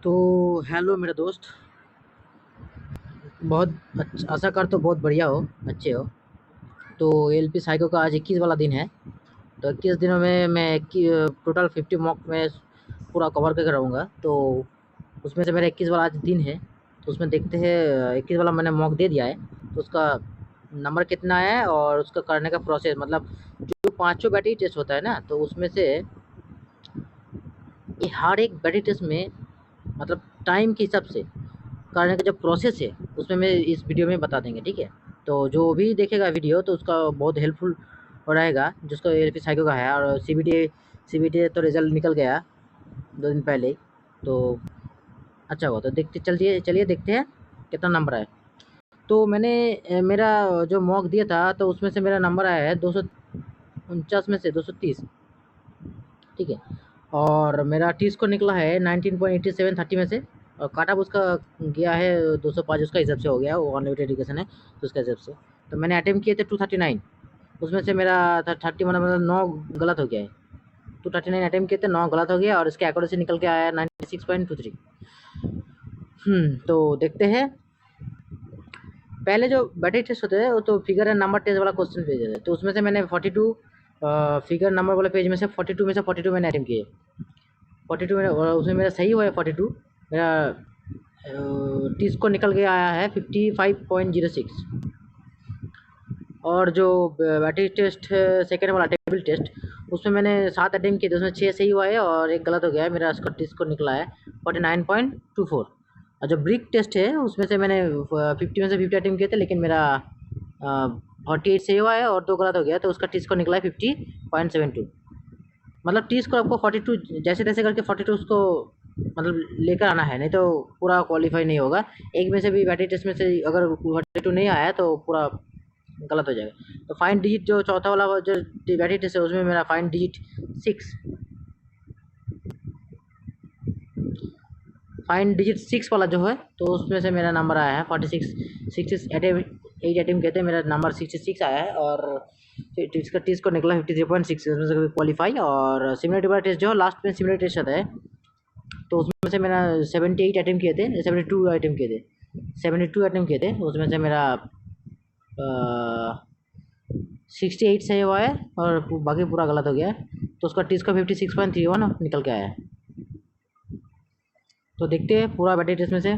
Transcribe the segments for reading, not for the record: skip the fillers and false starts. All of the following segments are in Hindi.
तो हेलो मेरे दोस्त। बहुत आशा कर तो बहुत बढ़िया हो, अच्छे हो। तो एलपी साइको का आज 21 वाला दिन है। तो 21 दिनों में मैं टोटल 50 मॉक में पूरा कवर करके रहूँगा। तो उसमें से मेरा 21 वाला आज दिन है। तो उसमें देखते हैं, 21 वाला मैंने मॉक दे दिया है। तो उसका नंबर कितना है और उसका करने का प्रोसेस, मतलब जो पाँचों बैटरी टेस्ट होता है ना, तो उसमें से ये हर एक बैटरी टेस्ट में मतलब टाइम के हिसाब से करने का जो प्रोसेस है, उसमें मैं इस वीडियो में बता देंगे, ठीक है। तो जो भी देखेगा वीडियो तो उसका बहुत हेल्पफुल रहेगा, जिसको एलपी साइको का है। और सीबीटी तो रिजल्ट निकल गया 2 दिन पहले ही। तो अच्छा हुआ। तो देखते चलिए चलिए देखते हैं कितना नंबर आया। तो मैंने मेरा जो मॉक दिया था, तो उसमें से मेरा नंबर आया है 249 में से 230, ठीक है। और मेरा टी स्कोर निकला है 19.87 30 में से। और काट ऑफ उसका गया है 205, उसका हिसाब से हो गया, वो अनलिमिटेड एजुकेशन है तो उसका हिसाब से। तो मैंने अटेम्प्ट किए थे 239, उसमें से मेरा 30 मतलब 9 गलत हो गया है। 239 अटेम्प्ट किए थे, 9 गलत हो गया और इसके एक्यूरेसी निकल के आया 96.23। तो देखते हैं। पहले जो बैटरी टेस्ट होते हैं वो तो फिगर एंड नंबर टेस्ट वाला क्वेश्चन भेजे थे, तो उसमें से मैंने 42 फिगर नंबर वाले पेज में से 42 में से 42 मैंने अटेम्प्ट किए। 42 में, और उसमें मेरा सही हुआ है 42। मेरा टी स्कोर निकल के आया है 55.06। और जो बैटरी टेस्ट है सेकेंड वाला टेबल टेस्ट, उसमें मैंने 7 अटेम्प्ट किए थे, उसमें 6 सही हुआ है और 1 गलत हो गया है। मेरा उसका टी स्कोर निकला है 49.24। और जो ब्रिक टेस्ट है उसमें से मैंने 50 में से 50 अटेम्प्ट किए थे, लेकिन मेरा 48 सही हुआ है और 2 गलत हो गया, तो उसका टी स्कोर निकला है 50.72। मतलब टी स्कोर आपको 42 जैसे तैसे करके 42 उसको मतलब लेकर आना है, नहीं तो पूरा क्वालिफाई नहीं होगा। एक में से भी बैटरी टेस्ट में से अगर 42 नहीं आया तो पूरा गलत हो जाएगा। तो फाइन डिजिट जो चौथा वाला जो बैटरी टेस्ट है, उसमें मेरा फाइन डिजिट 6, फाइन डिजिट 6 वाला जो है, तो उसमें से मेरा नंबर आया है 46। 8 अटेम्प्ट कहते हैं, मेरा नंबर 66 आया है। और इसका टेस्ट को निकला 53.6, उसमें से क्वालिफाई। और सिमिलरिटी वाला टेस्ट जो लास्ट में सिमिलरिटी टेस्ट आता है, तो उसमें से मेरा 78 अटेम्प्ट किए थे, 72 अटेम्प्ट किए थे, 72 अटेम्प्ट किए थे, उसमें से मेरा 68 सही हुआ है और बाकी पूरा गलत हो गया है। तो उसका टी का 56.31 निकल के आया है। तो देखते हैं पूरा बैटरी टेस्ट में से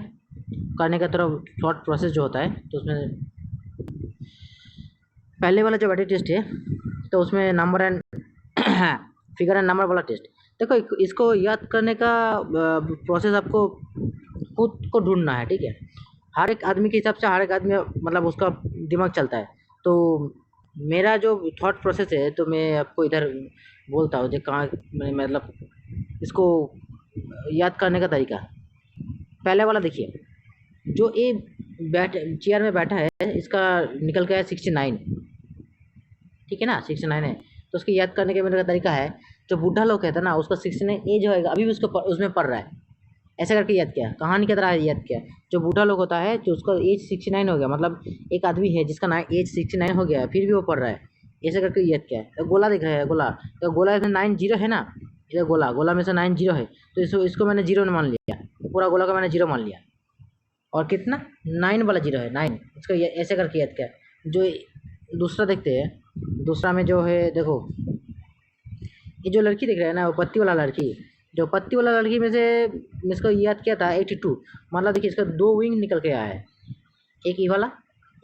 करने का थोड़ा शॉर्ट प्रोसेस जो होता है। तो उसमें पहले वाला जो बैटरी टेस्ट है, तो उसमें number and figure and number वाला टेस्ट। देखो इसको याद करने का प्रोसेस आपको खुद को ढूंढना है, ठीक है। हर एक आदमी के हिसाब से हर एक आदमी मतलब उसका दिमाग चलता है। तो मेरा जो थॉट प्रोसेस है, तो मैं आपको इधर बोलता हूँ जो कहाँ मतलब इसको याद करने का तरीका। पहले वाला देखिए, जो ये चेयर में बैठा है, इसका निकल गया है 69, ठीक है ना, 69 है। तो उसको याद करने का मेरा तरीका है, जो बूढ़ा लोग कहता है ना, उसका 69 एज होएगा, अभी भी उसको उसमें पढ़ रहा है, ऐसा करके याद किया। कहानी की तरह याद किया। जो बूढ़ा लोग होता है, जो उसका एज 69 हो गया, मतलब एक आदमी है जिसका ना एज 69 हो गया है, फिर भी वो पढ़ रहा है, ऐसा करके याद किया है। तो गोला दिख रहा है, गोला, तो गोला में 90 है ना, ये गोला, गोला में से 90 है, तो इसको मैंने जीरो मान लिया, पूरा गोला का मैंने जीरो मान लिया। और कितना 9 वाला जीरो है, 9, इसको ऐसे करके याद किया। जो दूसरा देखते हैं, दूसरा में जो है देखो, ये जो लड़की दिख रहा है ना, वो पत्ती वाला लड़की, जो पत्ती वाला लड़की में से इसको याद किया था 82। मतलब देखिए, इसका 2 विंग निकल के आया है, एक ये वाला,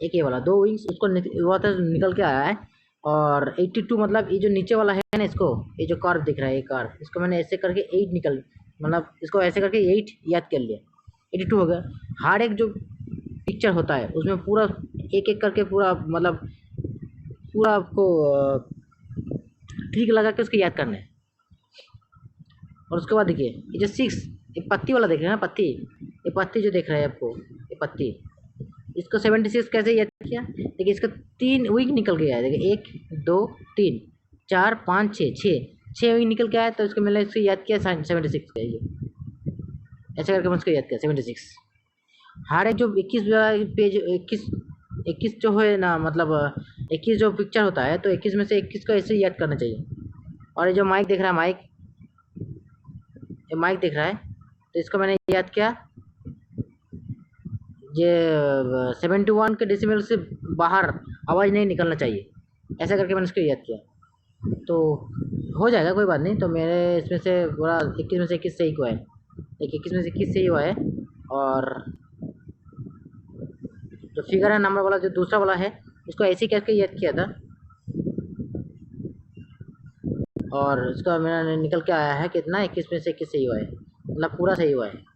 एक ये वाला, 2 विंग्स उसको वो तो निकल के आया है। और 82 मतलब ये जो नीचे वाला है ना, इसको ये जो कार दिख रहा है, ये कार, इसको मैंने ऐसे करके 8 निकल, मतलब इसको ऐसे करके 8 याद कर लिया, 82 हो गया। हर एक जो पिक्चर होता है उसमें पूरा एक एक करके पूरा मतलब पूरा आपको ट्रिक लगा के उसको याद करना है। और उसके बाद देखिए, ये जो 6, ये पत्ती वाला देख रहे हैं ना, पत्ती, ये पत्ती जो देख रहे हैं आपको, ये पत्ती, इसको 76 कैसे याद किया। देखिए इसका 3 विंग निकल गया है, देखिए 1 2 3 4 5 6, 6 विंग निकल के आया, तो इसको मैंने इसको याद किया 76 का, ये ऐसे करके मैं उसको याद किया 76। हर एक जो 21 पेज, 21 जो है ना, मतलब 21 जो पिक्चर होता है, तो 21 में से 21 को ऐसे याद करना चाहिए। और ये जो माइक दिख रहा है, माइक, ये माइक दिख रहा है, तो इसको मैंने याद किया, ये 71 के डेसिमल से बाहर आवाज़ नहीं निकलना चाहिए, ऐसा करके मैंने इसको याद किया। तो हो जाएगा, कोई बात नहीं। तो मेरे इसमें से पूरा 21 में से 21 सही हुआ है, देखिए 21 में से 21 सही हुआ है। और जो फिगर है नंबर वाला जो दूसरा वाला है, इसको ऐसे करके याद किया था, और इसका मेरा निकल के आया है कितना, 21 में से 21 सही हुआ है, मतलब पूरा सही हुआ है।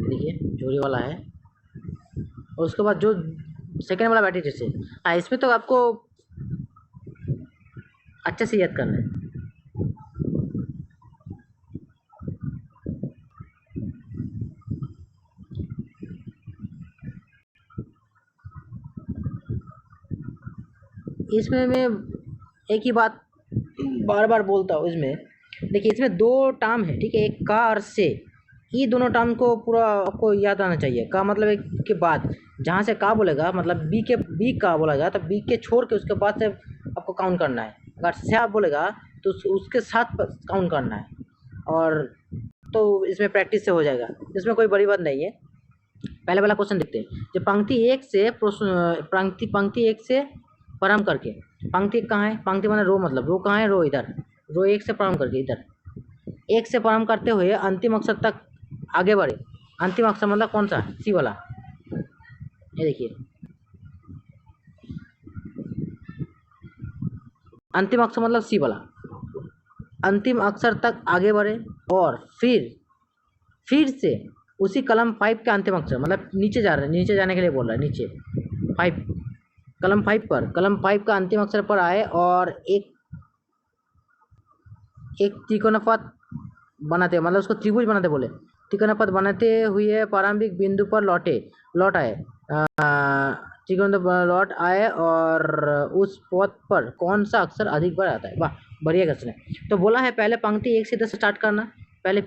देखिए चोरी वाला है। और उसके बाद जो सेकेंड वाला बैटरी जैसे, हाँ इसमें तो आपको अच्छे से याद करना है। इसमें मैं एक ही बात बार बार बोलता हूँ इसमें, देखिए इसमें दो टर्म है, ठीक है, एक का और से। ये दोनों टर्म को पूरा आपको याद आना चाहिए। का मतलब एक के बाद जहाँ से का बोलेगा, मतलब बी का बोलेगा तो बी के छोड़ के उसके बाद से आपको काउंट करना है। अगर से आप बोलेगा तो उसके साथ काउंट करना है। और तो इसमें प्रैक्टिस से हो जाएगा, इसमें कोई बड़ी बात नहीं है। पहले वाला क्वेश्चन देखते हैं। जो पंक्ति एक से प्रारंभ करके, पंक्ति एक कहाँ है, पंक्ति माने रो, मतलब रो कहाँ है, रो इधर, रो एक से प्रारंभ करके इधर, एक से प्रारंभ करते हुए अंतिम अक्षर तक आगे बढ़े। अंतिम अक्षर मतलब कौन सा, सी वाला, ये देखिए अंतिम अक्षर मतलब सी वाला। अंतिम अक्षर तक आगे बढ़े और फिर से उसी कलम 5 के अंतिम अक्षर, मतलब नीचे जा रहे हैं, नीचे जाने के लिए बोल रहा है, नीचे 5, कलम 5 का अंतिम अक्षर पर आए और एक त्रिकोणपथ बनाते, मतलब उसको त्रिभुज बनाते बोले, त्रिकोणपथ बनाते हुए प्रारंभिक बिंदु पर लौट आए, त्रिकोण लौट आए और उस पथ पर कौन सा अक्षर अधिक बार आता है। वाह, बढ़िया क्वेश्चन है। तो बोला है पहले पंक्ति 1 से 10 स्टार्ट करना, पहले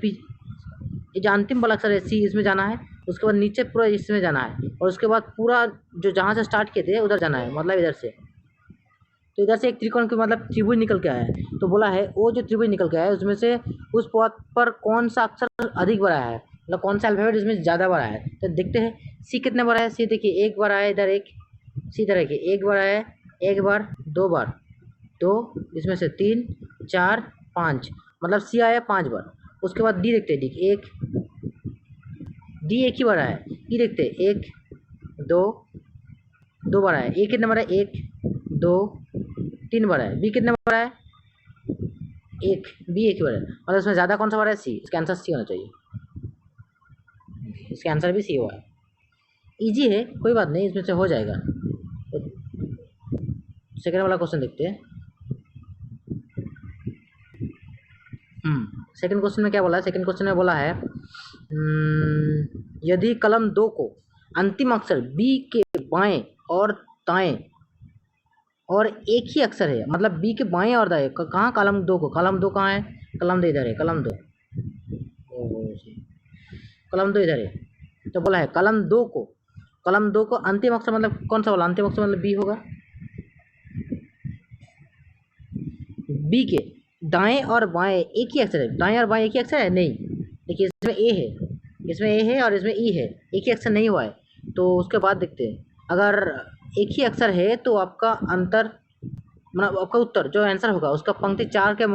ये जो अंतिम वाला अक्षर है सी, इसमें जाना है, उसके बाद नीचे पूरा इसमें जाना है, और उसके बाद पूरा जो जहाँ से स्टार्ट किए थे उधर जाना है, मतलब इधर से। तो इधर से एक त्रिकोण के मतलब त्रिभुज निकल के आया है। तो बोला है वो जो त्रिभुज निकल के आया है उसमें से उस पथ पर कौन सा अक्षर अधिक बड़ा है, मतलब कौन सा अल्फाबेट इसमें ज़्यादा बड़ा है। तो देखते हैं सी कितने बड़ा है। सी देखिए एक बड़ा है, इधर एक, सी तरह के एक बड़ा है, एक बार, दो बार, दो, इसमें से 3 4 5, मतलब सी आया 5 बार। उसके बाद डी देखते हैं, डी एक, डी एक ही बड़ा है। ई देखते हैं एक, दो बड़ा है। ए कितना बड़ा है, एक, दो, 3 बड़ा है। बी कितना बड़ा है, एक, बी एक ही बड़ा है, मतलब इसमें ज़्यादा कौन सा बड़ा है, सी। इसका आंसर सी होना चाहिए, इसका आंसर भी सी हुआ है। इजी है, कोई बात नहीं, इसमें से हो जाएगा। तो सेकेंड वाला क्वेश्चन देखते हैं। सेकेंड क्वेश्चन में क्या बोला है, सेकेंड क्वेश्चन में बोला है यदि कलम 2 को अंतिम अक्षर बी के बाएं और दाएं और एक ही अक्षर है, मतलब बी के बाएं और दाएं, कहाँ कलम 2 को, कलम 2 कहाँ है, कलम 2 इधर है, कलम 2, कलम 2 इधर है। तो बोला है कलम 2 को अंतिम अक्षर मतलब कौन सा बोला, अंतिम अक्षर मतलब बी होगा। बी के दाएं और बाएं एक ही अक्षर है, दाएं और बाएं एक ही अक्षर है, नहीं। देखिए इसमें ए है, इसमें ए है और इसमें ई है, एक ही अक्षर नहीं हुआ है। तो उसके बाद देखते हैं, अगर एक ही अक्षर है तो आपका अंतर, मतलब आपका उत्तर जो आंसर होगा उसका पंक्ति 4 के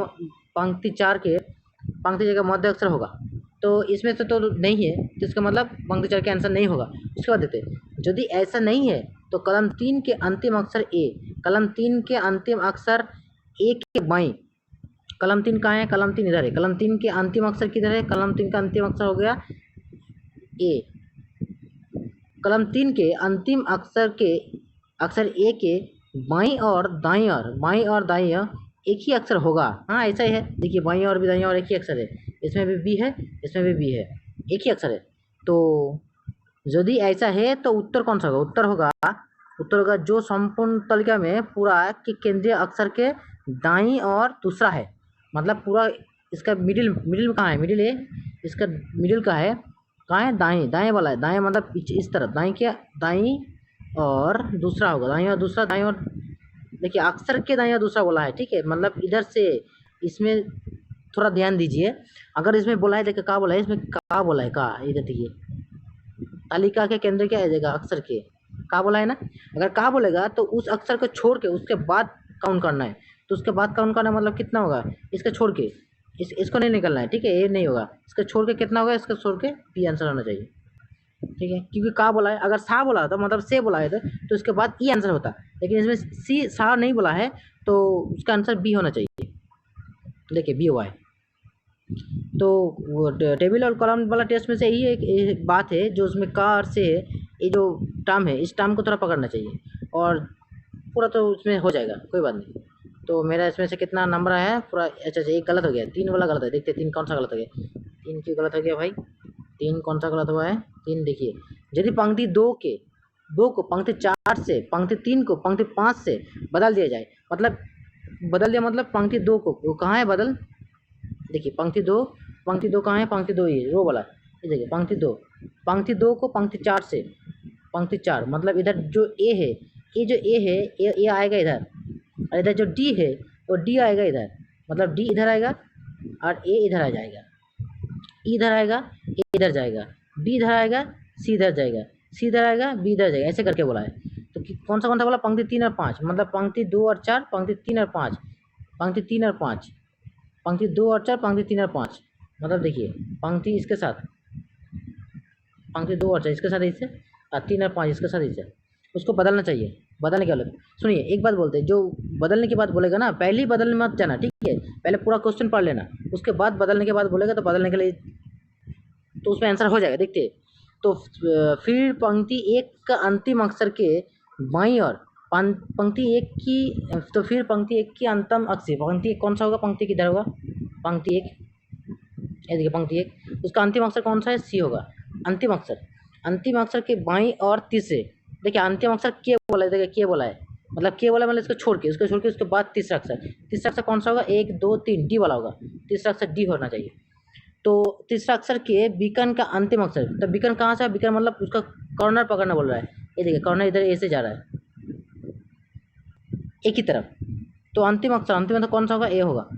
पंक्ति जगह मध्य अक्षर होगा। तो इसमें से तो नहीं है, तो इसका मतलब पंक्ति 4 के आंसर नहीं होगा। उसके बाद देखते हैं, यदि ऐसा नहीं है तो कलम 3 के अंतिम अक्षर ए, कलम 3 के अंतिम अक्षर ए के बाएं, कलम 3 कहाँ है, कलम 3 इधर है, कलम 3 के अंतिम अक्षर किधर है, कलम 3 का अंतिम अक्षर हो गया ए। कलम 3 के अंतिम अक्षर ए के बाईं और दाईं ओर एक ही अक्षर होगा। हाँ ऐसा ही है, देखिए बाईं और भी दाईं और एक ही अक्षर है, इसमें भी बी है, इसमें भी बी है, एक ही अक्षर है। तो यदि ऐसा है तो उत्तर कौन सा होगा, उत्तर होगा जो संपूर्ण तालिका में पूरा के केंद्रीय अक्षर के दाईं और दूसरा है, मतलब पूरा इसका मिडिल में कहाँ है, मिडिल है, इसका मिडिल का है, कहाँ है, दाएं वाला है, दाएं मतलब इस तरफ, दाईं और दूसरा होगा, दाईं और दूसरा, दाईं और देखिए अक्षर के दाईं और दूसरा बोला है, ठीक है, मतलब इधर से इसमें थोड़ा ध्यान दीजिए। अगर इसमें बोला है, देखिए का बोला है, इसमें का बोला है, का इधर देखिए, तालिका के केंद्र क्या आ जाएगा, अक्षर के, का बोला है ना। अगर का बोलेगा तो उस अक्षर को छोड़ के उसके बाद काउंट करना है। तो उसके बाद काउंट करना मतलब कितना होगा, इसका छोड़ के, इसको नहीं निकलना है, ठीक है, ये नहीं होगा, इसका छोड़ के कितना होगा, इसका छोड़ के बी आंसर होना चाहिए, ठीक है, क्योंकि का बोला है। अगर सा बोला होता मतलब से बोला है तो उसके बाद ई आंसर होता, लेकिन इसमें सी सा नहीं बोला है तो उसका आंसर बी होना चाहिए। देखिए बी हुआ है। तो वो टेबल और कॉलम वाला टेस्ट में से यही एक बात है जो उसमें का और से है, ये जो टर्म है इस टर्म को थोड़ा पकड़ना चाहिए और पूरा तो उसमें हो जाएगा, कोई बात नहीं। तो मेरा इसमें से कितना नंबर आया है पूरा, अच्छा अच्छा एक गलत हो गया, 3 वाला गलत है, देखते 3 कौन सा गलत हो गया, 3 क्यों गलत हो गया भाई, 3 कौन सा गलत हुआ है, 3 देखिए, यदि पंक्ति 2 को पंक्ति 4 से, पंक्ति 3 को पंक्ति 5 से बदल दिया जाए, मतलब बदल दिया मतलब पंक्ति 2 को, वो कहाँ है बदल, देखिए पंक्ति दो कहाँ है, पंक्ति 2 ये रो वाला, ये देखिए पंक्ति दो को पंक्ति 4 से, पंक्ति 4 मतलब इधर जो ए है, ये जो ए है ये आएगा इधर, और इधर जो डी है वो डी आएगा इधर, मतलब डी इधर आएगा और ए इधर आ जाएगा, ई इधर आएगा, ए इधर जाएगा, बी इधर आएगा, सी इधर जाएगा, सी इधर आएगा, बी इधर जाएगा, ऐसे करके बोला है। तो कौन सा बोला, पंक्ति 3 और 5, मतलब पंक्ति 2 और 4, पंक्ति 3 और 5, पंक्ति 3 और 5, पंक्ति 2 और 4, पंक्ति 3 और 5, मतलब देखिए पंक्ति इसके साथ, पंक्ति 2 और 4 इसके साथ इससे, और 3 और 5 इसके साथ इससे, उसको बदलना चाहिए। बदलने के बाद सुनिए एक बात बोलते हैं, जो बदलने के बाद बोलेगा ना, पहले ही बदलने मत जाना, ठीक है, पहले पूरा क्वेश्चन पढ़ लेना, उसके बाद बदलने के बाद बोलेगा तो बदलने के लिए तो उसमें आंसर हो जाएगा। देखते तो फिर पंक्ति 1 का अंतिम अक्षर के बाईं ओर, पंक्ति 1 की, तो फिर पंक्ति 1 की अंतिम अक्षर, पंक्ति 1 कौन सा होगा, पंक्ति किधर होगा, पंक्ति 1, ये देखिए पंक्ति 1, उसका अंतिम अक्षर कौन सा है, सी होगा, अंतिम अक्षर के बाईं और तीसरे, देखिए अंतिम अक्षर के बोला है, देखिए के बोला है, मतलब के बोला मतलब इसको छोड़ के उसके बाद तीसरा अक्षर कौन सा होगा, 1 2 3 डी वाला होगा, तीसरा अक्षर डी होना चाहिए। तो तीसरा अक्षर के बीकन का अंतिम अक्षर, तो बीकन कहाँ से है, बीकन मतलब उसका कॉर्नर पकड़ना बोल रहा है, ये देखिए कॉर्नर इधर ए से जा रहा है एक ही तरफ, तो अंतिम मतलब कौन सा होगा, ए होगा।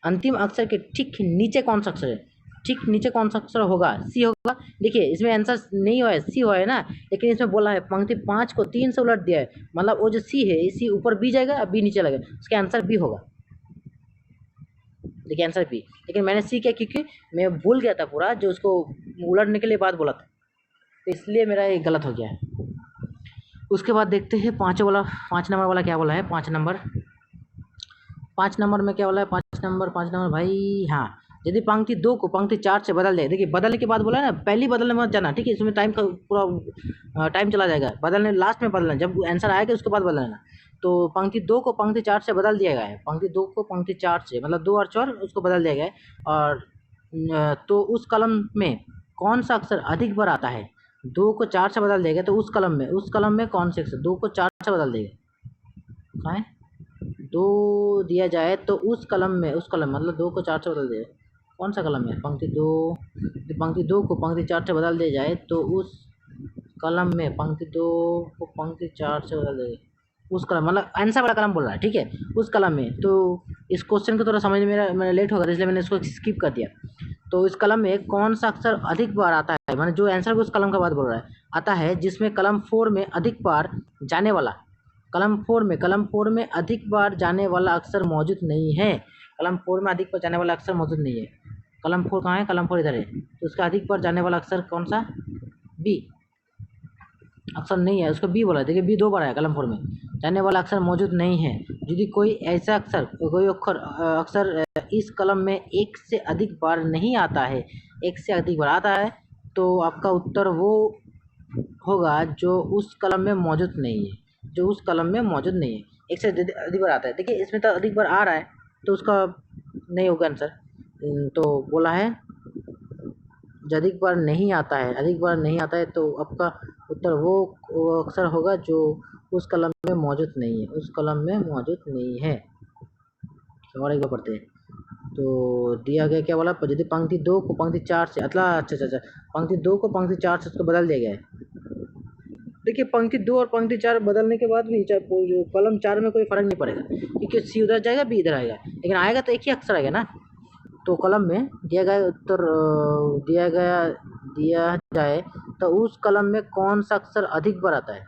अंतिम अक्षर के ठीक नीचे कौन सा अक्षर है, ठीक नीचे कौन सा अक्षर होगा, सी होगा। देखिए इसमें आंसर नहीं हुआ है, सी हुआ है ना, लेकिन इसमें बोला है पंक्ति 5 को 3 से उलट दिया है, मतलब वो जो सी है, सी ऊपर बी जाएगा, बी नीचे लगेगा, उसका आंसर बी होगा। देखिए आंसर बी, लेकिन मैंने सी किया क्योंकि मैं भूल गया था पूरा, जो उसको उलटने के लिए बात बोला था, तो इसलिए मेरा ये गलत हो गया है। उसके बाद देखते हैं 5 नंबर वाला क्या बोला है, 5 नंबर में क्या बोला है, 5 नंबर भाई, हाँ, यदि पंक्ति 2 को पंक्ति 4 से बदल दे, देखिए बदलने के बाद बोला है ना, पहले बदलने मत जाना, ठीक है, इसमें टाइम का पूरा टाइम चला जाएगा, बदलने लास्ट में बदलना, जब आंसर आएगा उसके बाद बदलना। तो पंक्ति 2 को पंक्ति 4 से बदल दिया गया है, पंक्ति 2 को पंक्ति 4 से, मतलब 2 और 4 उसको बदल दिया गया है, और तो उस कलम में कौन सा अक्षर अधिक बार आता है, 2 को 4 से बदल देगा, तो उस कलम में कौन से अक्षर 2 को 4 से बदल देगा, कहाँ है, 2 दिया जाए तो उस कलम मतलब 2 को 4 से बदल देगा, कौन सा कलम है, पंक्ति 2 को पंक्ति 4 से बदल दिया जाए तो उस कलम में, पंक्ति 2 को पंक्ति 4 से बदल देगा, उस कलम मतलब आंसर वाला कलम बोल रहा है, ठीक है, उस कलम में। तो इस क्वेश्चन को थोड़ा समझने में मेरा लेट होगा, इसलिए मैंने इसको स्किप कर दिया। तो इस कलम में कौन सा अक्षर अधिक बार आता है, मतलब जो आंसर उस कलम का बात बोल रहा है, आता है जिसमें कलम 4 में अधिक बार जाने वाला, कलम 4 में अधिक बार जाने वाला अक्षर मौजूद नहीं है, कलम 4 में अधिक बार जाने वाला अक्षर मौजूद नहीं है, कलम 4 कहाँ है, कलम 4 इधर है, तो उसका अधिक बार जाने वाला अक्षर कौन सा, बी अक्षर नहीं है, उसको बी बोला है, देखिए बी 2 बार आया, कलम 4 में जाने वाला अक्षर मौजूद नहीं है। यदि कोई ऐसा अक्षर इस कलम में 1 से अधिक बार नहीं आता है, 1 से अधिक बार आता है, तो आपका उत्तर वो होगा जो उस कलम में मौजूद नहीं है, जो उस कलम में मौजूद नहीं है, 1 से अधिक बार आता है, देखिए इसमें तो अधिक बार आ रहा है, तो उसका नहीं होगा आंसर। तो बोला है अधिक बार नहीं आता है, तो आपका उत्तर वो अक्षर होगा जो उस कलम में मौजूद नहीं है, और एक बार पढ़ते हैं। तो दिया गया क्या बोला, यदि पंक्ति 2 को पंक्ति 4 से, अच्छा, पंक्ति 2 को पंक्ति 4 से उसको बदल दिया गया है। देखिए पंक्ति 2 और पंक्ति 4 बदलने के बाद भी जो कलम 4 में कोई फर्क नहीं पड़ेगा, क्योंकि सी उधर जाएगा, बी इधर आएगा, लेकिन आएगा तो एक ही अक्षर आएगा ना, तो कॉलम में दिया गया उत्तर दिया जाए तो उस कॉलम में कौन सा अक्षर अधिक बार आता है?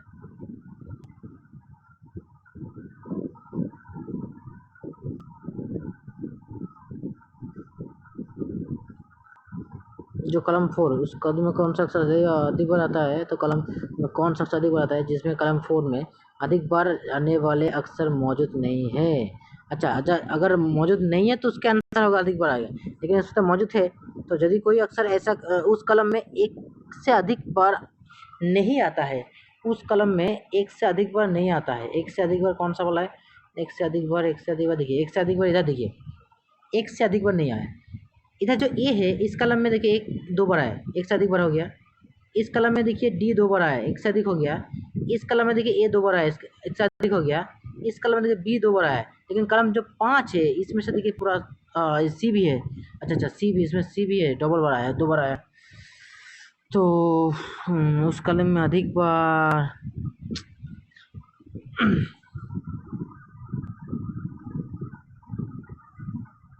जो कॉलम 4 उस कॉलम में कौन सा अक्षर अधिक बार आता है, तो कॉलम में कौन सा अक्षर अधिक बार आता है जिसमें कॉलम 4 में अधिक बार आने वाले अक्षर मौजूद नहीं है। अच्छा, अगर मौजूद नहीं है तो उसका आंसर होगा अधिक बार आएगा, लेकिन इसमें तो मौजूद है। तो यदि कोई अक्षर ऐसा उस कॉलम में एक से अधिक बार नहीं आता है, उस कॉलम में एक से अधिक बार नहीं आता है, एक से अधिक बार कौन सा बोला है? एक से अधिक बार देखिए, एक से अधिक बार इधर देखिए, एक से अधिक बार नहीं आया। इधर जो ए है इस कलम में देखिए एक 2 बार आया, एक से अधिक बार हो गया। इस कलम में देखिए डी 2 बार आया, एक से अधिक हो गया। इस कलम में देखिए ए 2 बार आया, एक से अधिक हो गया। इस कलम में देखिए बी 2 बार आया, लेकिन कलम जो 5 है इसमें से देखिए पूरा सी भी है। अच्छा, सी भी, इसमें सी भी है, डबल बार आया, 2 बार आया। तो उस कलम में अधिक बार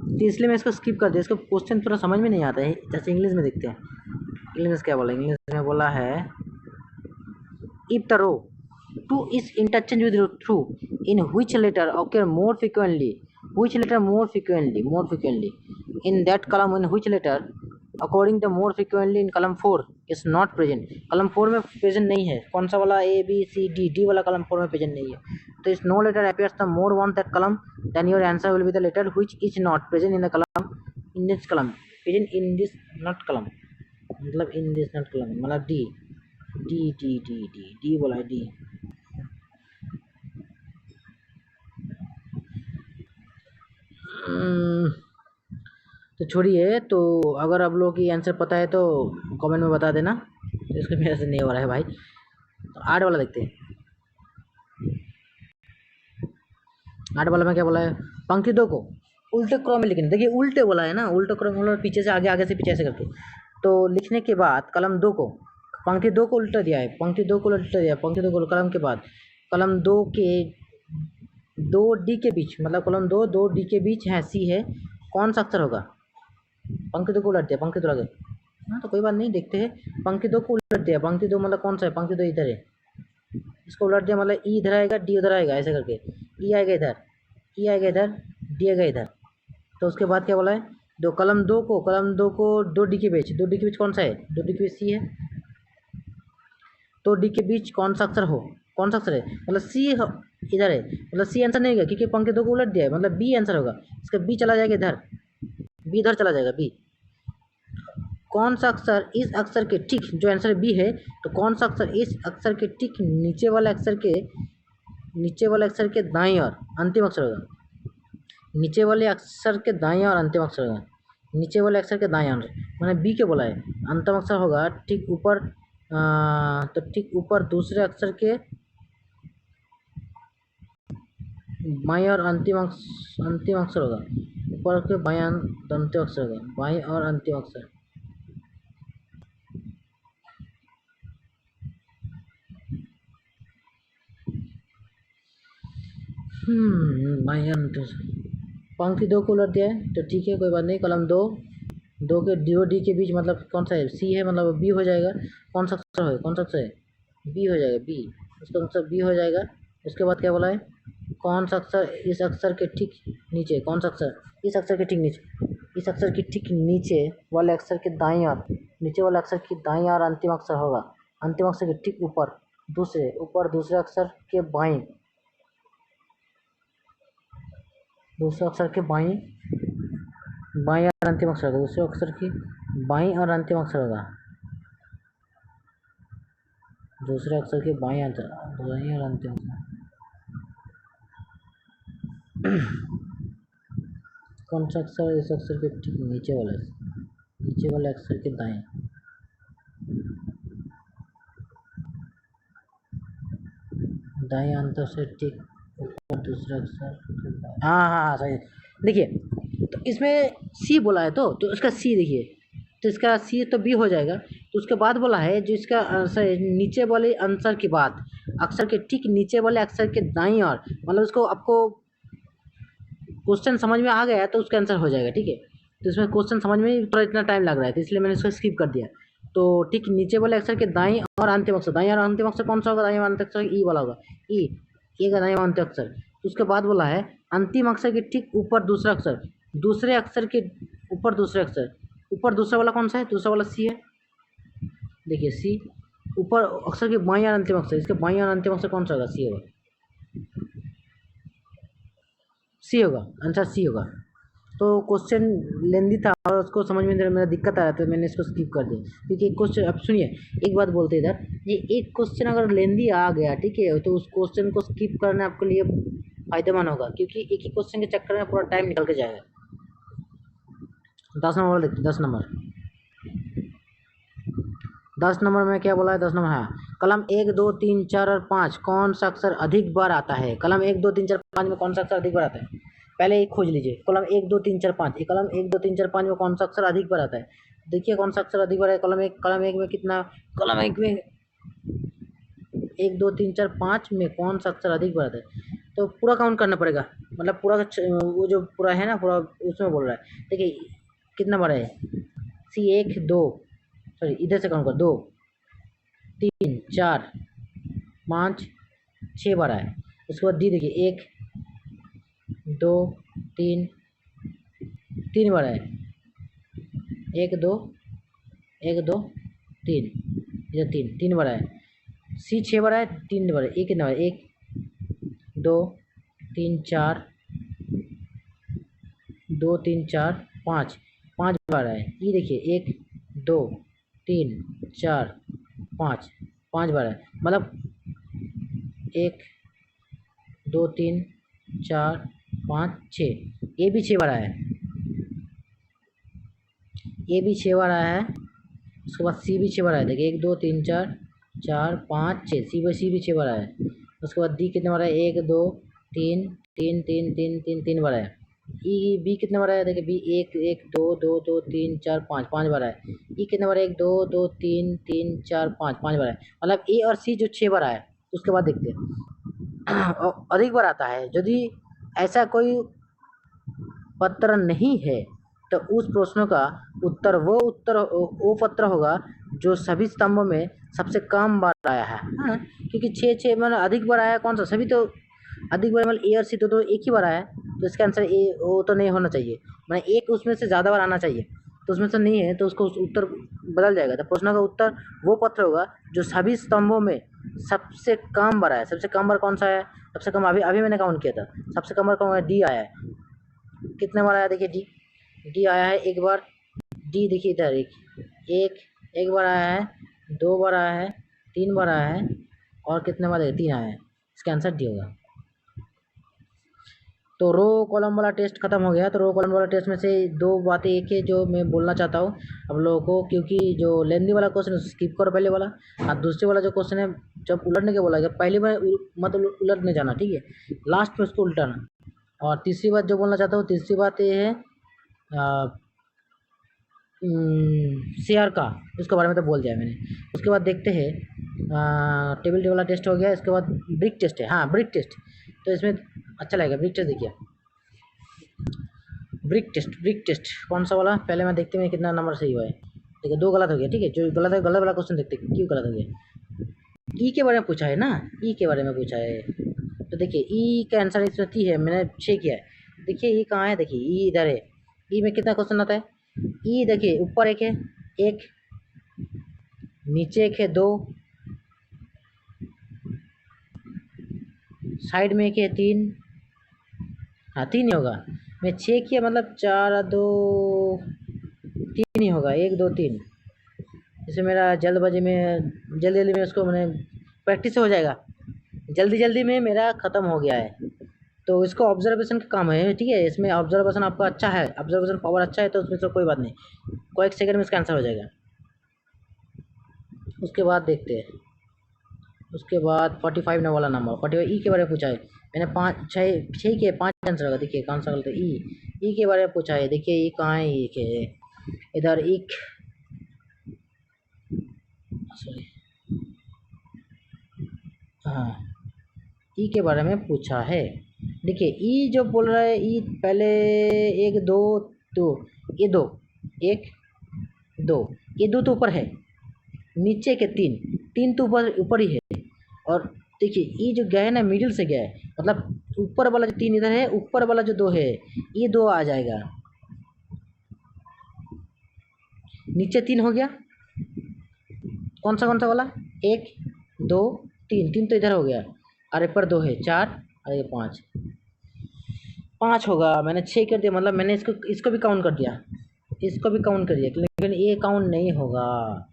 तो इसलिए मैं इसको स्किप कर दिया। इसको क्वेश्चन थोड़ा समझ में नहीं आता है, जैसे इंग्लिश में देखते हैं। इंग्लिश में क्या बोला? इंग्लिश में बोला है if the row 2 is interchanged with row 2 in which letter occur more frequently, in that column, in which letter according to more frequently in column 4 is not present। column 4 में प्रेजेंट नहीं है, कौन सा वाला? A B C D, D वाला column 4 में प्रेजेंट नहीं है। तो इस no letter appears the more one that column, then your answer will be the letter which is not present in the column, in this column, present in this not column, मतलब in this not column, मतलब D D D D D D बोला है, डी। तो छोड़िए, तो अगर आप लोगों की आंसर पता है तो कमेंट में बता देना। तो इसका मेरे से नहीं हो रहा है भाई। तो 8 वाला देखते हैं। 8 वाला में क्या बोला है? पंक्ति 2 को उल्टे क्रम में लिखना। देखिए उल्टे बोला है ना, उल्टे क्रम मतलब पीछे से आगे, आगे से पीछे से करके। तो लिखने के बाद कलम 2 को, पंक्ति 2 को उल्टा दिया है, पंक्ति 2 को उल्टा दिया, पंक्ति 2 को कलम के बाद, कलम 2 के 2D के बीच, मतलब कलम 2D के बीच है सी है, कौन सा अक्षर होगा? पंक्ति 2 को उलट दिया, पंक्ति 2 आगे। हाँ तो कोई बात नहीं, देखते हैं। पंक्ति 2 को उलट दिया, पंक्ति 2 मतलब कौन सा है? पंक्ति 2 इधर है, इसको उलट दिया मतलब ई इधर आएगा, डी उधर आएगा, ऐसे करके ई आएगा इधर, ई आएगा इधर, डी आएगा इधर। तो उसके बाद क्या बोला है? कलम 2 को 2D के बीच, 2D के बीच कौन सा है? 2D के बीच सी है। तो डी के बीच कौन सा अक्षर हो, कौन सा अक्षर है? मतलब सी इधर है, मतलब सी आंसर नहीं होगा क्योंकि पंक्ति 2 को उलट दिया है, मतलब बी आंसर होगा। इसका बी चला जाएगा इधर, बी इधर चला जाएगा, बी। कौन सा अक्षर इस अक्षर के ठीक, जो आंसर बी है, तो कौन सा अक्षर इस अक्षर के ठीक नीचे वाले अक्षर के दाईं और अंतिम अक्षर होगा? नीचे वाले अक्षर के दाईं और अंतिम अक्षर होगा, नीचे वाले अक्षर के दाईं और, मैंने बी के बोला है। अंतिम अक्षर होगा ठीक ऊपर, तो ठीक ऊपर दूसरे अक्षर के बाईं और अंतिम अक्षर होगा, ऊपर के बाईं अंतिम अक्षर होगा, बाईं और अंतिम अक्षर। बाईं अंतिम पंक्ति 2 को उलट दिया है, तो ठीक है, कोई बात नहीं। कलम 2 के डी के बीच मतलब कौन सा है? सी है, मतलब बी हो जाएगा। कौन सा अक्षर है? कौन सा अक्षर है? बी हो जाएगा, बी। उसका आंसर बी हो जाएगा। उसके बाद क्या बोला है? कौन सा अक्षर इस अक्षर के ठीक नीचे, कौन सा अक्षर इस अक्षर के ठीक नीचे, इस अक्षर के ठीक नीचे वाले अक्षर के दाईं और, नीचे वाले अक्षर की दाईं और अंतिम अक्षर होगा, अंतिम अक्षर के ठीक ऊपर दूसरे अक्षर के बाईं, दूसरे अक्षर के बाईं और अंतिम अक्षर होगा, दूसरे अक्षर की बाईं और अंतिम अक्षर होगा, दूसरे अक्षर के बाईं और अंतिम अक्षर। कौन सा अक्षर इस अक्षर के ठीक नीचे वाले अक्षर के दाएं, अंतर से ठीक ऊपर दूसरा अक्षर। हाँ सही। देखिए तो इसमें सी बोला है, तो इसका सी देखिए, तो इसका सी तो बी हो जाएगा। तो उसके बाद बोला है जो इसका आंसर नीचे वाले आंसर के बाद, अक्षर के ठीक नीचे वाले अक्षर के दाईं और, मतलब उसको आपको क्वेश्चन समझ में आ गया तो उसका आंसर हो जाएगा, ठीक है। तो इसमें क्वेश्चन समझ में ही थोड़ा इतना टाइम लग रहा है, तो इसलिए मैंने इसको स्किप कर दिया। तो ठीक नीचे वाले अक्षर के दाईं और अंतिम अक्षर, दाईं और अंतिम अक्षर कौन सा होगा? दाईं और अंतिम अक्षर ई वाला होगा, ई, ये का दाईं और अंतिम अक्षर। तो उसके बाद बोला है अंतिम अक्षर के ठीक ऊपर दूसरा अक्षर, दूसरे अक्षर के ऊपर दूसरे अक्षर, ऊपर दूसरा वाला कौन सा है? दूसरा वाला सी है, देखिए सी। ऊपर अक्षर के बाईं और अंतिम अक्षर, इसके बाईं और अंतिम अक्षर कौन सा होगा? सी होगा, सी होगा, आंसर सी होगा। तो क्वेश्चन लेंदी था और उसको समझ में मेरा दिक्कत आ रहा था, मैंने इसको स्किप कर दिया। क्योंकि एक क्वेश्चन, अब सुनिए एक बात बोलते इधर, ये एक क्वेश्चन अगर लेंदी आ गया, ठीक है, तो उस क्वेश्चन को स्किप करना आपके लिए फायदेमंद होगा, क्योंकि एक ही क्वेश्चन के चक्कर में पूरा टाइम निकल के जाएगा। 10 नंबर देखते, 10 नंबर, 10 नंबर में क्या बोला है? 10 नंबर, हाँ, कलम 1, 2, 3, 4 और 5 कौन सा अक्षर अधिक बार आता है? कलम 1, 2, 3, 4, 5 में कौन सा अक्षर अधिक बार आता है? पहले एक खोज लीजिए, कलम 1, 2, 3, 4, 5, ये कलम 1, 2, 3, 4, 5 में कौन सा अक्षर अधिक बार आता है? देखिए कौन सा अक्षर अधिक बार है कलम 1, कलम 1 में कितना, कलम 1 में 1, 2, 3, 4, 5 में कौन सा अक्षर अधिक बार आता है? तो पूरा काउंट करना पड़ेगा, मतलब पूरा वो जो पूरा है ना, पूरा उसमें बोल रहा है। देखिए कितना बार है? सी 1, 2, सॉरी इधर से काउंट कर, 2, 3, 4, 5, 6 बार है। उसके बाद डी देखिए 1, 2, 3, 3 बार है, 1, 2, 1, 2, 3, इधर 3, 3 बार है। सी 6 बार है, 3 बार है, ए कितना बार है? 1, 2, 3, 4, 2, 3, 4, 5, 5 बार है। ई देखिए 1, 2, 3, 4, 5, 5 बार है, मतलब 1, 2, 3, 4, 5, 6, ये भी 6 बार आया है, ये भी 6 बार आया है। उसके बाद सी भी 6 बार आया, देखिए 1, 2, 3, 4, 4, 5, 6, सी भी 6 बार आया है। उसके बाद डी कितने बार है? 1, 2, 3, 3, 3, 3, 3, 3 बार है। ई बी कितने बार आया? देखिए बी 1, 1, 2, 2, 2, 3, 4, 5, 5 बार है। ई कितने बार है? 1, 2, 2, 3, 3, 4, 5, 5 बार है। मतलब ए और सी जो 6 बार आया है। उसके बाद देखते हैं अधिक बार आता है, यदि ऐसा कोई पत्र नहीं है तो उस प्रश्नों का उत्तर वो पत्र होगा जो सभी स्तंभों में सबसे कम बार आया है। हाँ, क्योंकि 6 मतलब अधिक बार आया कौन सा? सभी तो अधिक बार, मतलब ए और सी तो एक ही बार आया है, तो इसका आंसर ए वो तो नहीं होना चाहिए, मतलब एक उसमें से ज़्यादा बार आना चाहिए, तो उसमें से नहीं है, तो उसको उत्तर बदल जाएगा। तो प्रश्न का उत्तर वो पत्र होगा जो सभी स्तंभों में सबसे कम बार आया। सबसे कम बार कौन सा है? सबसे कम अभी अभी मैंने काउंट किया था, सबसे कम बार कौन है? डी आया है। कितने बार आया? देखिए डी, डी आया है एक बार। डी देखिए इधर एक एक बार आया है, 2 बार आया है, 3 बार आया है, और कितने बार? 3 आया है। इसका आंसर डी होगा। तो रो कॉलम वाला टेस्ट खत्म हो गया। तो रो कॉलम वाला टेस्ट में से 2 बातें एक है जो मैं बोलना चाहता हूँ अब लोगों को, क्योंकि जो लेंदी वाला क्वेश्चन स्किप करो पहले वाला, और दूसरे वाला जो क्वेश्चन है जब उलटने के बोला गया पहली बार मतलब उलटने जाना, ठीक है, लास्ट में उसको उल्टाना। और तीसरी बात जो बोलना चाहता हूँ, तीसरी बात ये है शेयर का, उसके बारे में तो बोल दिया मैंने। उसके बाद देखते हैं टेबल वाला टेस्ट हो गया। इसके बाद ब्रिक टेस्ट है, हाँ ब्रिक टेस्ट, तो इसमें अच्छा लगेगा। ब्रिक टेस्ट देखिए, ब्रिक टेस्ट कौन सा वाला? पहले मैं देखते हैं कितना नंबर सही हुआ है। देखिए 2 गलत हो गया, ठीक है, जो गलत है गलत वाला क्वेश्चन देखते हैं क्यों गलत हो गया। ई के बारे में पूछा है ना, ई के बारे में पूछा है, तो देखिए ई का आंसर इसमें टी है, मैंने 6 किया है। देखिए ई कहाँ है? देखिए ई इधर है। ई में कितना क्वेश्चन आता है? ई देखिए ऊपर एक है, एक नीचे एक है, 2 साइड में एक है, 3, हाँ 3 ही होगा। मैं 6 किया, मतलब 4 और 2 3 ही होगा, 1, 2, 3। जैसे मेरा जल्दबाजी में जल्दी जल्दी में उसको मैंने प्रैक्टिस हो जाएगा, जल्दी जल्दी में मेरा ख़त्म हो गया है। तो इसको ऑब्जर्वेशन का काम है, ठीक है, इसमें ऑब्जर्वेशन आपका अच्छा है, ऑब्जर्वेशन पावर अच्छा है, तो उसमें तो कोई बात नहीं, कोई एक सेकंड में इसका आंसर हो जाएगा। उसके बाद देखते हैं, उसके बाद 45 वाला नंबर 45 ई के बारे में पूछा है। मैंने 5 6 के 5 आंसर होगा। देखिए कौन सा गलत है? ई के बारे में पूछा है। देखिए ई कहाँ है? ई के इधर एक, सॉरी, हाँ ई के बारे में पूछा है। देखिए ई जो बोल रहा है, ई पहले 1, 2, 2 ये 2, 1 2, ये 2 तो ऊपर है, नीचे के 3, 3 तो ऊपर ही है। और देखिए ये जो गया है ना मिडिल से गया है, मतलब ऊपर वाला जो 3 इधर है, ऊपर वाला जो 2 है ये 2 आ जाएगा, नीचे 3 हो गया। कौन सा वाला, 1 2 3, 3 तो इधर हो गया, और ऊपर 2 है 4, और ये 5, 5 होगा। मैंने 6 कर दिया, मतलब मैंने इसको भी काउंट कर दिया, इसको भी काउंट करिए, लेकिन ये काउंट नहीं होगा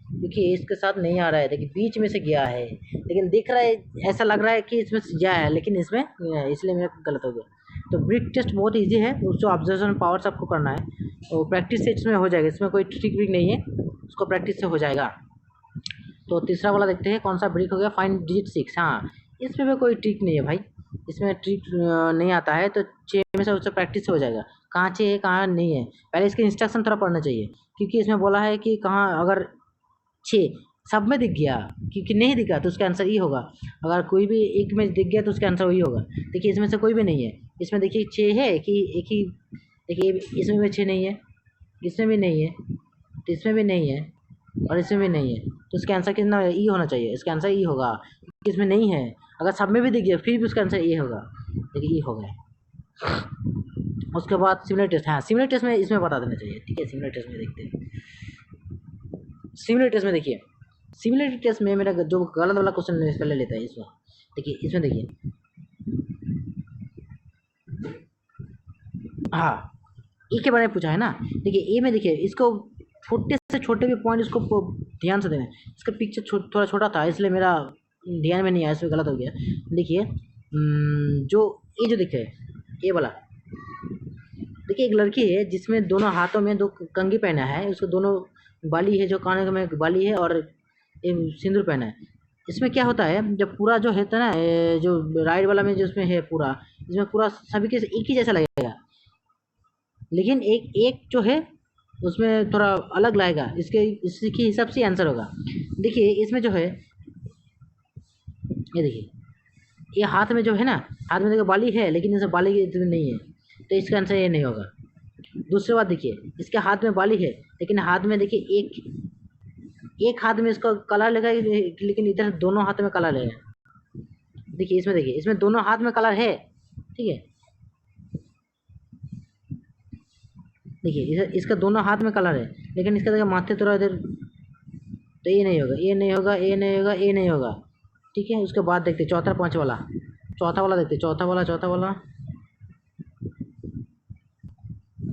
क्योंकि इसके साथ नहीं आ रहा है। देखिए बीच में से गया है, लेकिन दिख रहा है, ऐसा लग रहा है कि इसमें से गया है, लेकिन इसमें नहीं है, इसलिए मेरा गलत हो गया। तो ब्रिक टेस्ट बहुत इजी है, उसको ऑब्जर्वेशन पावर्स आपको करना है, तो प्रैक्टिस से इसमें हो जाएगा, इसमें कोई ट्रिक विक नहीं है, उसको प्रैक्टिस से हो जाएगा। तो तीसरा वाला देखते हैं कौन सा ब्रिक हो गया, फाइंड डिजिट 6। हाँ, इसमें भी कोई ट्रिक नहीं है भाई, इसमें ट्रिक नहीं आता है, तो 6 में से उससे प्रैक्टिस से हो जाएगा। कहाँ 6 है कहाँ नहीं है, पहले इसके इंस्ट्रक्शन थोड़ा पढ़ना चाहिए, क्योंकि इसमें बोला है कि कहाँ, अगर 6 सब में दिख गया, क्योंकि नहीं दिखा तो उसका आंसर ई होगा, अगर कोई भी एक में दिख गया तो उसका आंसर वही होगा। देखिए इसमें से कोई भी नहीं है, इसमें देखिए 6 है कि एक ही, देखिए इसमें भी 6 नहीं है, इसमें भी नहीं है, तो इसमें भी नहीं है, और इसमें भी नहीं है, तो इसका आंसर कितना ई होना चाहिए, इसका आंसर ई होगा, क्योंकि इसमें नहीं है। अगर सब में भी दिख गया फिर भी उसका आंसर ई होगा, देखिए ई हो गया। उसके बाद सिमिलर टेस्ट, हाँ सिमिलर टेस्ट में इसमें बता देना चाहिए, ठीक है। सिमिलर टेस्ट में देखते हैं, सिमिलर टेस्ट में देखिए, सिमिलर टेस्ट में मेरा जो गलत वाला क्वेश्चन पहले लेता है इसमें, देखिए इसमें देखिए, हाँ ए के बारे में पूछा है ना, देखिए ए में देखिए इसको छोटे से छोटे भी पॉइंट इसको ध्यान से देना है, इसका पिक्चर थोड़ा छोटा था इसलिए मेरा ध्यान में नहीं आया, इसमें गलत हो गया। देखिए जो ये जो दिखे ये वाला, देखिए एक लड़की है जिसमें दोनों हाथों में 2 कंघी पहना है, उसको दोनों बाली है, जो कान में बाली है, और सिंदूर पहना है। इसमें क्या होता है, जब पूरा जो है ना जो राइट वाला में जो इसमें है पूरा, इसमें पूरा सभी के एक ही जैसा लगेगा, लेकिन एक एक जो है उसमें थोड़ा अलग लाएगा, इसके हिसाब से आंसर होगा। देखिए इसमें जो है, ये देखिए ये हाथ में जो है ना, हाथ में देखो बाली है, लेकिन इसे बाली की इसमें नहीं है, तो इसका आंसर ये नहीं होगा। दूसरी बात देखिए, इसके हाथ में बाली है, लेकिन हाथ में देखिए एक हाथ में इसका कलर लगा, लेकिन इधर दोनों हाथ में कलर है। देखिए इसमें दोनों हाथ में कलर है, ठीक है। देखिए इसका दोनों हाथ में कलर है, लेकिन इसका देखिए माथे थोड़ा इधर, तो ये नहीं होगा, ये नहीं होगा, ये नहीं होगा, ये नहीं होगा, ठीक है। उसके बाद देखते चौथा 5 वाला, चौथा वाला देखते, चौथा वाला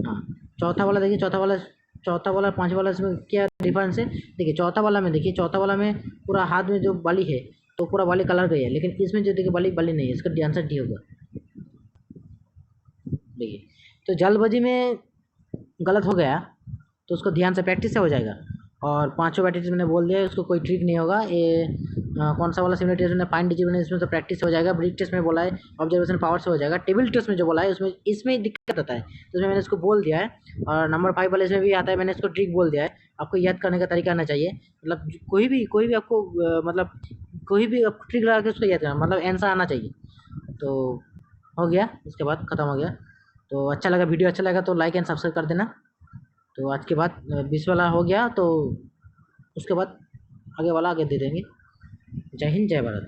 हाँ चौथा वाला देखिए, चौथा वाला 5 वाला, इसमें क्या डिफरेंस है। देखिए चौथा वाला में, देखिए चौथा वाला में पूरा हाथ में जो बाली है तो पूरा बाली कलर गई है, लेकिन इसमें जो देखिए बाली बाली नहीं है, इसका आंसर डी होगा। देखिए तो जल्दबाजी में गलत हो गया, तो उसको ध्यान से प्रैक्टिस से हो जाएगा। और पांचों प्रैक्टिस मैंने बोल दिया, उसको कोई ट्रिक नहीं होगा। ये कौन सा वाला सिमिलर टेस्ट में फाइन डिजिट में, इसमें तो प्रैक्टिस हो जाएगा। ब्रिक टेस्ट में बोला है ऑब्जर्वेशन पावर से हो जाएगा। टेबल टेस्ट में जो बोला है उसमें इसमें दिक्कत आता है, तो इसमें मैंने इसको बोल दिया है। और नंबर 5 वाले इसमें भी आता है, मैंने इसको ट्रिक बोल दिया है। आपको याद करने का तरीका आना चाहिए, मतलब कोई भी आपको मतलब कोई भी आपको ट्रिक लगा के उसको याद करना, मतलब आंसर आना चाहिए। तो हो गया, उसके बाद ख़त्म हो गया। तो अच्छा लगा, वीडियो अच्छा लगा तो लाइक एंड सब्सक्राइब कर देना। तो आज के बाद 20 वाला हो गया, तो उसके बाद आगे वाला आगे दे देंगे। जय हिंद, जय भारत।